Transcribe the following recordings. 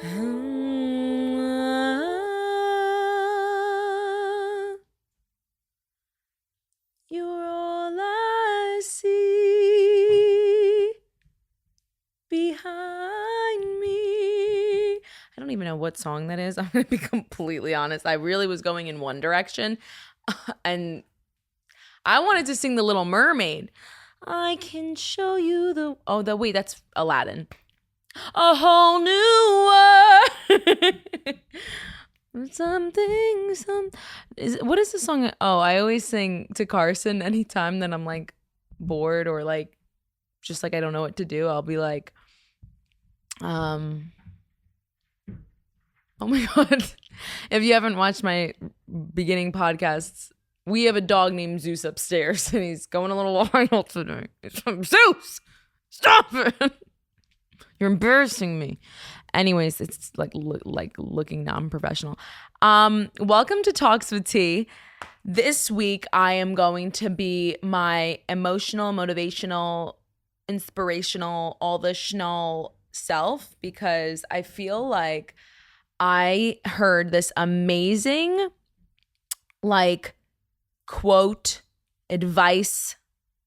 You're all I see behind me. I don't even know what song that is. I'm going to be completely honest. I really was going in one direction and I wanted to sing The Little Mermaid. I can show you wait, that's Aladdin. A whole new world. What is the song? Oh, I always sing to Carson anytime that I'm like bored or like just like I don't know what to do. I'll be like, oh my God. If you haven't watched my beginning podcasts, we have a dog named Zeus upstairs and he's going a little wild today. Zeus, stop it. You're embarrassing me. Anyways, it's like looking non-professional. Welcome to Talks with T. This week, I am going to be my emotional, motivational, inspirational, all the schnall self because I feel like I heard this amazing, like, quote, advice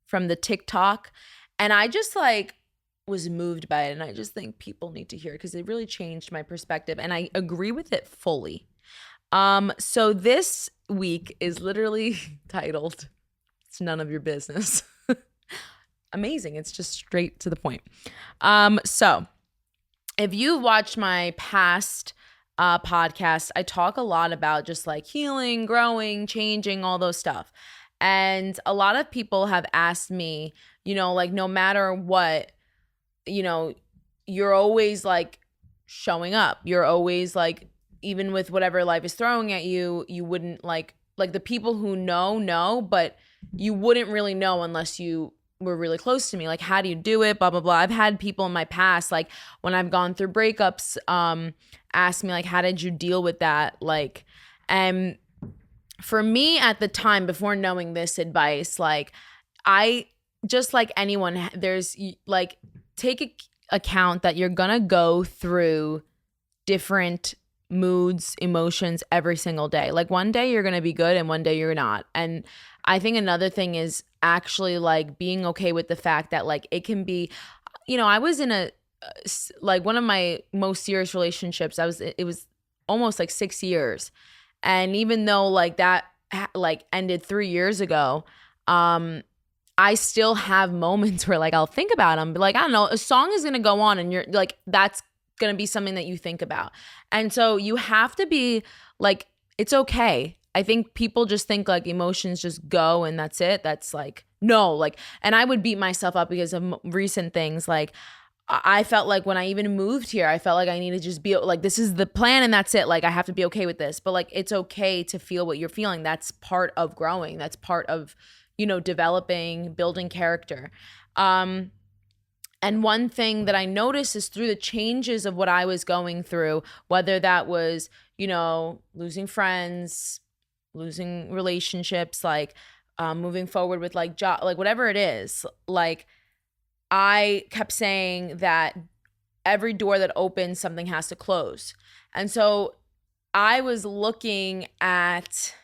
from the TikTok, and I just like was moved by it, and I just think people need to hear it because it really changed my perspective, and I agree with it fully. So this week is literally titled, "It's None of Your Business." Amazing. It's just straight to the point. So if you've watched my past podcast, I talk a lot about just like healing, growing, changing, all those stuff. And a lot of people have asked me, like no matter what, you're always like showing up. You're always like, even with whatever life is throwing at you, you wouldn't like the people who know, but you wouldn't really know unless you were really close to me. Like, how do you do it? Blah, blah, blah. I've had people in my past, like when I've gone through breakups, ask me like, how did you deal with that? Like, and for me at the time before knowing this advice, like I just like anyone, there's like, take account that you're gonna go through different moods, emotions every single day. Like one day you're gonna be good and one day you're not. And I think another thing is actually like being okay with the fact that like it can be, I was in a like one of my most serious relationships. It was almost like 6 years, and even though like that like ended 3 years ago, I still have moments where like I'll think about them. Like, I don't know, a song is going to go on and you're like, that's going to be something that you think about. And so you have to be like, it's okay. I think people just think like emotions just go and that's it. That's like, no, like, and I would beat myself up because of recent things. Like I felt like when I even moved here, I felt like I needed to just be like, this is the plan and that's it. Like I have to be okay with this, but like, it's okay to feel what you're feeling. That's part of growing. That's part of, developing, building character. And one thing that I noticed is through the changes of what I was going through, whether that was, losing friends, losing relationships, like moving forward with like job, like whatever it is, like I kept saying that every door that opens, something has to close. And so I was looking at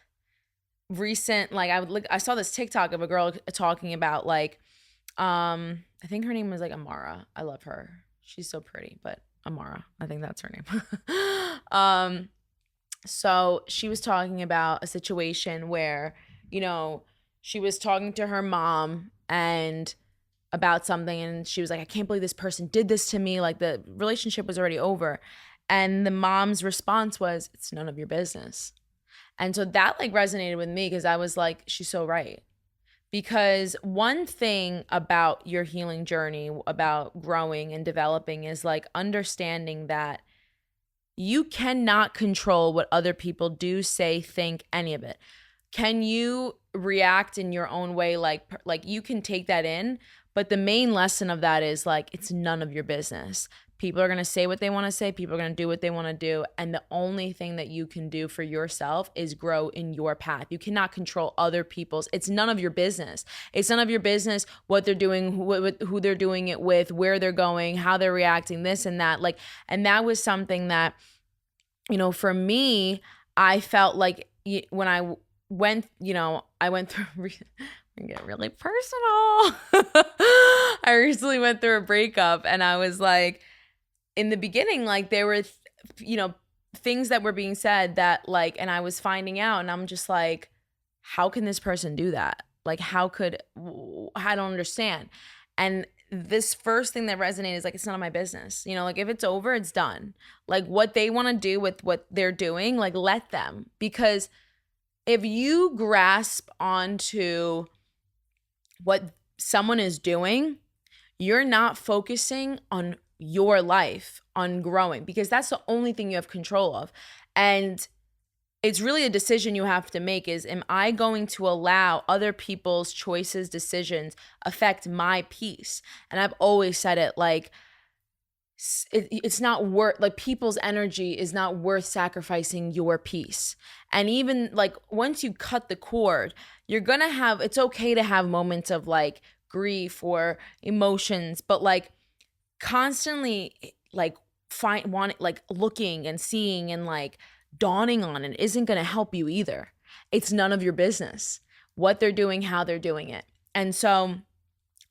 recent, like I saw this TikTok of a girl talking about like, I think her name was like Amara. I love her. She's so pretty, but Amara, I think that's her name. So she was talking about a situation where, she was talking to her mom and about something, and she was like, I can't believe this person did this to me. Like the relationship was already over. And the mom's response was, it's none of your business. And so that like resonated with me because I was like, she's so right. Because one thing about your healing journey, about growing and developing, is like understanding that you cannot control what other people do, say, think, any of it. Can you react in your own way? Like you can take that in, But the main lesson of that is like, it's none of your business. People are going to say what they want to say. People are going to do what they want to do. And the only thing that you can do for yourself is grow in your path. You cannot control other people's. It's none of your business. It's none of your business what they're doing, who they're doing it with, where they're going, how they're reacting, this and that. Like, and that was something that, you know, for me, I felt like when I went through, get really personal. I recently went through a breakup, and I was like, in the beginning, like there were, things that were being said that like, and I was finding out, and I'm just like, how can this person do that? Like, I don't understand. And this first thing that resonated is like, it's none of my business. You know, like if it's over, it's done. Like what they want to do with what they're doing, like let them. Because if you grasp onto what someone is doing, you're not focusing on your life, on growing, because that's the only thing you have control of. And it's really a decision you have to make is, am I going to allow other people's choices, decisions affect my peace? And I've always said it, like, it's not worth, like people's energy is not worth sacrificing your peace. And even like once you cut the cord, you're going to have, it's okay to have moments of like grief or emotions, but like constantly like looking and seeing and like dawning on it isn't going to help you either. It's none of your business what they're doing, how they're doing it. And so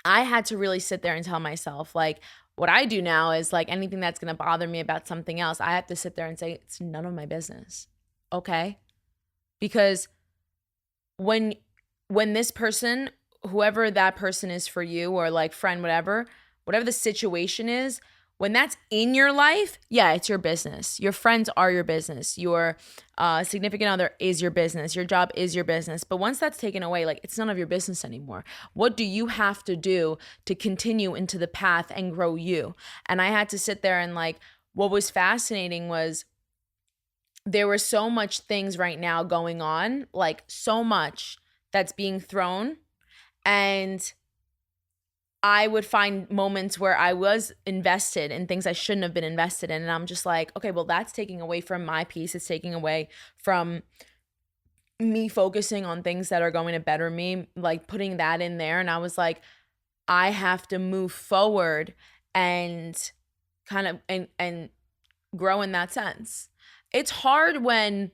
I had to really sit there and tell myself, like, what I do now is like anything that's going to bother me about something else, I have to sit there and say, it's none of my business. Okay? Because when this person, whoever that person is for you, or like friend, whatever the situation is, when that's in your life, yeah, it's your business. Your friends are your business. Your significant other is your business. Your job is your business. But once that's taken away, like it's none of your business anymore. What do you have to do to continue into the path and grow you? And I had to sit there and like, what was fascinating was there were so much things right now going on, like so much that's being thrown. And I would find moments where I was invested in things I shouldn't have been invested in. And I'm just like, okay, well, that's taking away from my peace. It's taking away from me focusing on things that are going to better me, like putting that in there. And I was like, I have to move forward and kind of and grow in that sense. It's hard when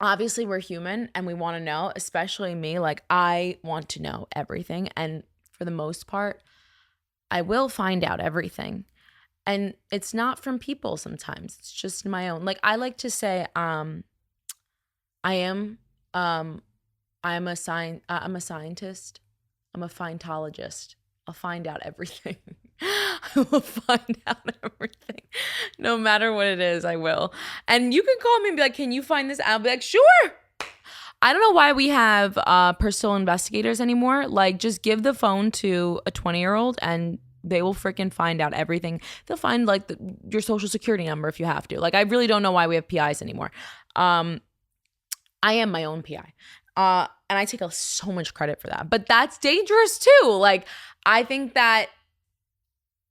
obviously we're human and we want to know, especially me. Like I want to know everything. And for the most part, I will find out everything. And it's not from people sometimes. It's just my own. Like I like to say, I'm a scientist. I'm a findologist. I'll find out everything. I will find out everything. No matter what it is, I will. And you can call me and be like, can you find this? I'll be like, sure. I don't know why we have personal investigators anymore. Like, just give the phone to a 20-year-old and they will freaking find out everything. They'll find like your social security number if you have to. Like, I really don't know why we have PIs anymore. I am my own PI. And I take so much credit for that. But that's dangerous too. Like, I think that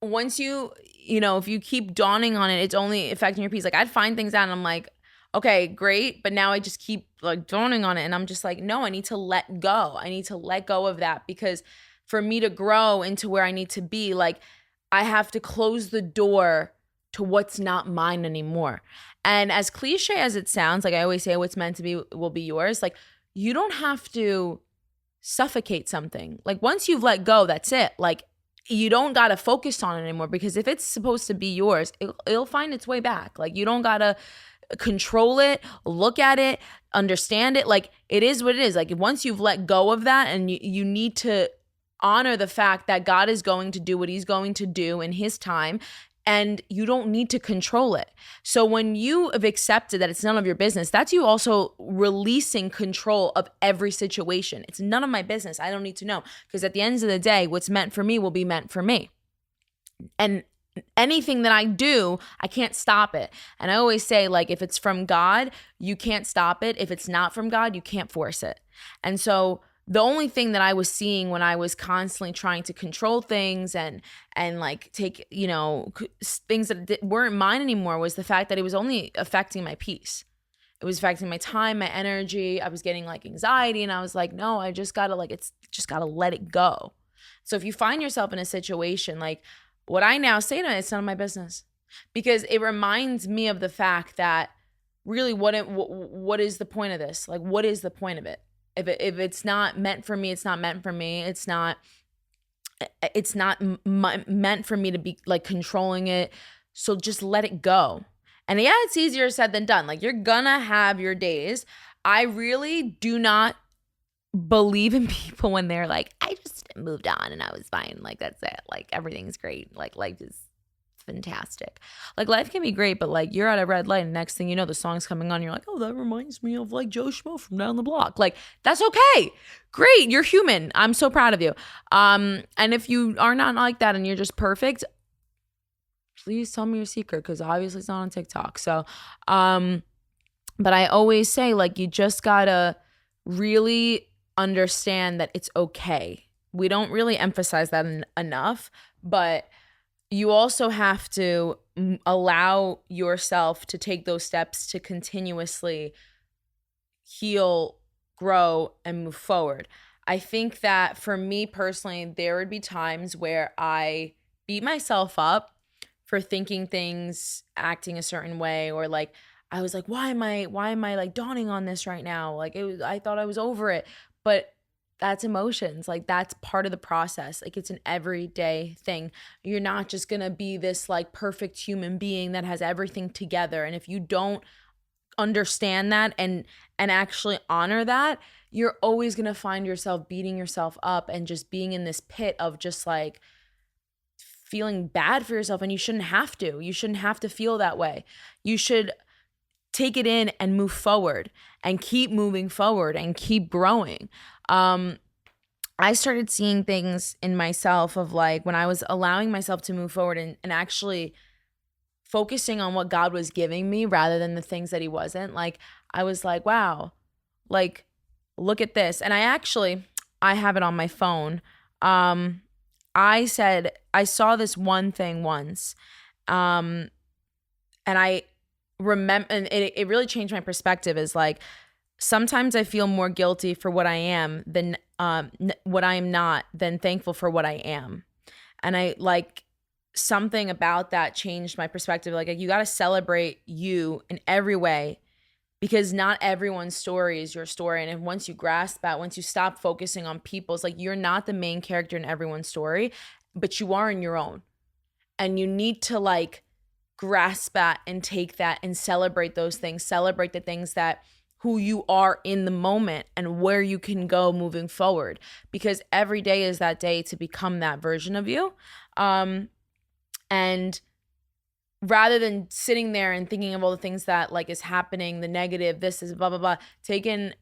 once if you keep dawning on it, it's only affecting your peace. Like, I'd find things out and I'm like, okay, great. But now I just keep like dawning on it. And I'm just like, no, I need to let go. I need to let go of that, because for me to grow into where I need to be, like I have to close the door to what's not mine anymore. And as cliche as it sounds, like I always say, what's meant to be will be yours. Like you don't have to suffocate something. Like once you've let go, that's it. Like you don't got to focus on it anymore, because if it's supposed to be yours, it'll find its way back. Like you don't got to control it, look at it, understand it. Like it is what it is. Like once you've let go of that, and you need to honor the fact that God is going to do what he's going to do in his time, and you don't need to control it. So when you have accepted that it's none of your business, that's you also releasing control of every situation. It's none of my business. I don't need to know, because at the end of the day, what's meant for me will be meant for me. And anything that I do, I can't stop it. And I always say, like, if it's from God, you can't stop it. If it's not from God, you can't force it. And so the only thing that I was seeing when I was constantly trying to control things and like take, things that weren't mine anymore was the fact that it was only affecting my peace. It was affecting my time, my energy. I was getting like anxiety, and I was like, no, I just gotta just gotta let it go. So if you find yourself in a situation, like what I now say to it, it's none of my business, because it reminds me of the fact that really what is the point of this? Like, what is the point of it? If it's not meant for me, it's not meant for me. It's not meant for me to be like controlling it. So just let it go. And yeah, it's easier said than done. Like, you're gonna have your days. I really do not believe in people when they're like, I just moved on and I was fine. Like, that's it. Like, everything's great. Like, life is fantastic. Like, life can be great, but like, you're at a red light and next thing you know, the song's coming on. You're like, oh, that reminds me of like Joe Schmo from down the block. Like, that's okay. Great. You're human. I'm so proud of you. And if you are not like that and you're just perfect, please tell me your secret, because obviously it's not on TikTok. So, but I always say, like, you just gotta really understand that it's okay. We don't really emphasize that enough, but you also have to allow yourself to take those steps to continuously heal, grow, and move forward. I think that for me personally, there would be times where I beat myself up for thinking things, acting a certain way, or like I was like, why am I like dawning on this right now? Like, I thought I was over it, but that's emotions. Like, that's part of the process. Like, it's an everyday thing. You're not just gonna be this like perfect human being that has everything together. And if you don't understand that and actually honor that, you're always gonna find yourself beating yourself up and just being in this pit of just like feeling bad for yourself. And you shouldn't have to feel that way. You should take it in and move forward and keep moving forward and keep growing. I started seeing things in myself of like, when I was allowing myself to move forward and actually focusing on what God was giving me rather than the things that he wasn't, like, I was like, wow, like, look at this. And I have it on my phone. I said, I saw this one thing once, and I remember, and it really changed my perspective, is like, sometimes I feel more guilty for what I am than what I am not, than thankful for what I am. And I like, something about that changed my perspective. Like, you got to celebrate you in every way, because not everyone's story is your story. And once you grasp that, once you stop focusing on people's, like, you're not the main character in everyone's story, but you are in your own. And you need to like grasp that and take that and celebrate those things, celebrate the things that who you are in the moment and where you can go moving forward, because every day is that day to become that version of you. And rather than sitting there and thinking of all the things that like is happening, the negative, this is blah, blah, blah, take in,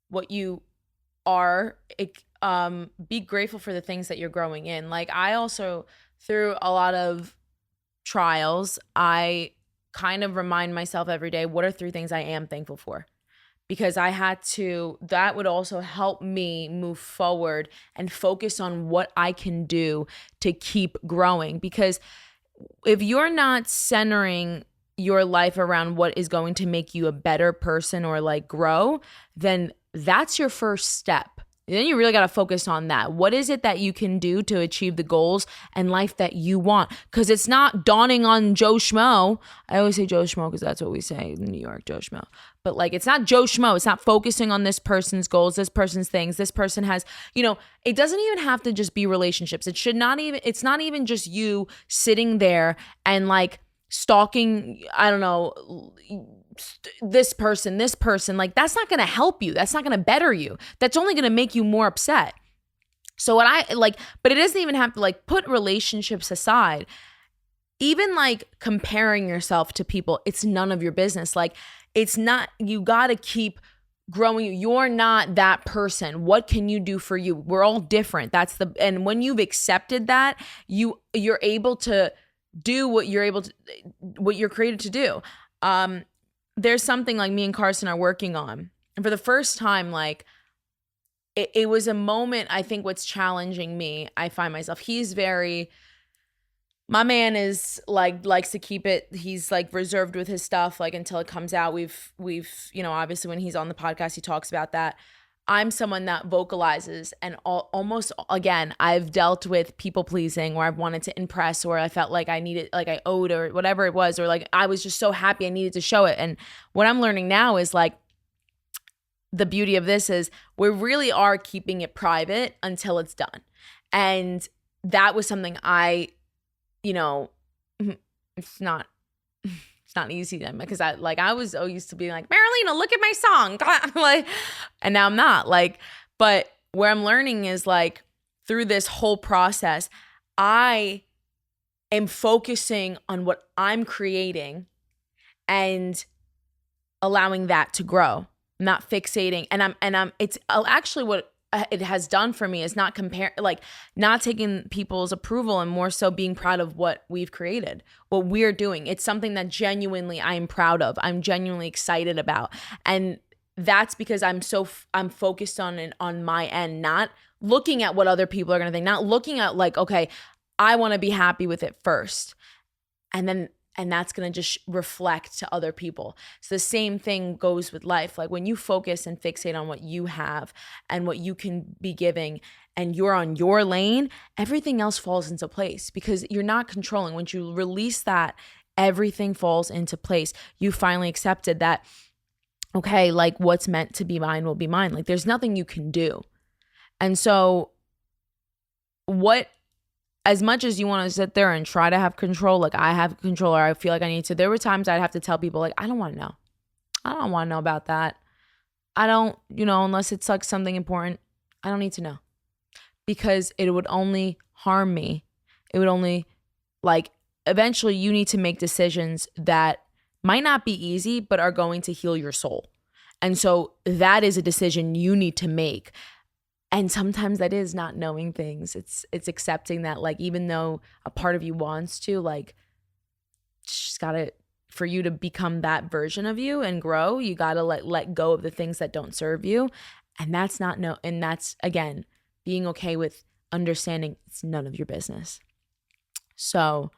what you are, be grateful for the things that you're growing in. Like, I also, through a lot of trials, I kind of remind myself every day, what are 3 things I am thankful for? Because that would also help me move forward and focus on what I can do to keep growing. Because if you're not centering your life around what is going to make you a better person or like grow, then that's your first step. Then you really got to focus on that. What is it that you can do to achieve the goals and life that you want? Because it's not dawning on Joe Schmo. I always say Joe Schmo because that's what we say in New York, Joe Schmo. But like, it's not Joe Schmo. It's not focusing on this person's goals, this person's things. This person has, it doesn't even have to just be relationships. It's not even just you sitting there and like stalking, I don't know, this person, like, that's not going to help you. That's not going to better you. That's only going to make you more upset. So but it doesn't even have to like put relationships aside. Even like comparing yourself to people, it's none of your business. Like, it's not, you got to keep growing. You're not that person. What can you do for you? We're all different. And when you've accepted that, you're able to do what you're created to do. There's something like me and Carson are working on. And for the first time, like, it was a moment. I think what's challenging me, I find myself, my man is like, likes to keep it, he's like reserved with his stuff, like until it comes out. We've, obviously when he's on the podcast, he talks about that. I'm someone that vocalizes, and almost, again, I've dealt with people pleasing where I've wanted to impress, or I felt like I needed, like I owed, or whatever it was, or like I was just so happy I needed to show it. And what I'm learning now is like, the beauty of this is we really are keeping it private until it's done. And that was something it's not easy then, because I was used to being like, Marilena, look at my song. Like, and now I'm not like, but where I'm learning is like through this whole process, I am focusing on what I'm creating and allowing that to grow, not fixating. And it's actually what it has done for me is not taking people's approval, and more so being proud of what we've created, what we're doing. It's something that genuinely I'm proud of. I'm genuinely excited about. And that's because I'm focused on my end, not looking at what other people are going to think, not looking at like, okay, I want to be happy with it first. And that's going to just reflect to other people. So the same thing goes with life. Like when you focus and fixate on what you have and what you can be giving, and you're on your lane, everything else falls into place because you're not controlling. Once you release that, everything falls into place. You finally accepted that, okay, like what's meant to be mine will be mine. Like there's nothing you can do. And so as much as you want to sit there and try to have control, like I have control, or I feel like I need to, there were times I'd have to tell people like, I don't want to know. I don't want to know about that. I don't, unless it's like something important, I don't need to know, because it would only harm me. It would only, like, eventually you need to make decisions that might not be easy, but are going to heal your soul. And so that is a decision you need to make. And sometimes that is not knowing things. It's accepting that, like, even though a part of you wants to, like, just gotta, for you to become that version of you and grow, you gotta let go of the things that don't serve you. And that's and that's, again, being okay with understanding it's none of your business. So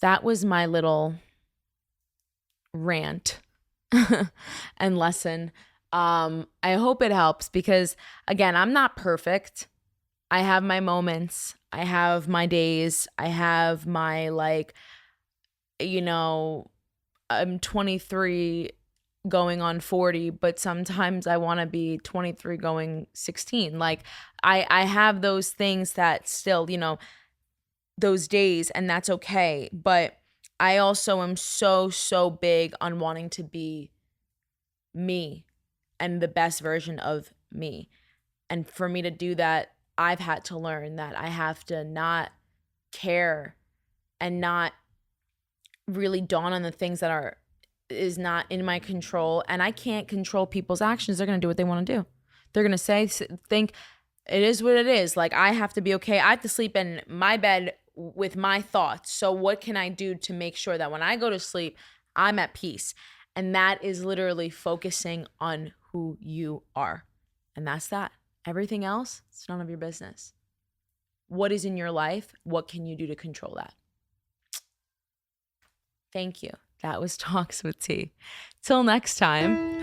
that was my little rant and lesson. I hope it helps, because again, I'm not perfect. I have my moments. I have my days. I have my I'm 23 going on 40, but sometimes I want to be 23 going 16. Like I have those things that still, those days, and that's okay. But I also am so big on wanting to be me and the best version of me. And for me to do that, I've had to learn that I have to not care and not really dawn on the things that is not in my control. And I can't control people's actions. They're going to do what they want to do. They're going to think it is what it is. Like, I have to be okay. I have to sleep in my bed with my thoughts. So what can I do to make sure that when I go to sleep, I'm at peace? And that is literally focusing on who you are. And that's that. Everything else, it's none of your business. What is in your life? What can you do to control that? Thank you. That was Talks with T. Till next time.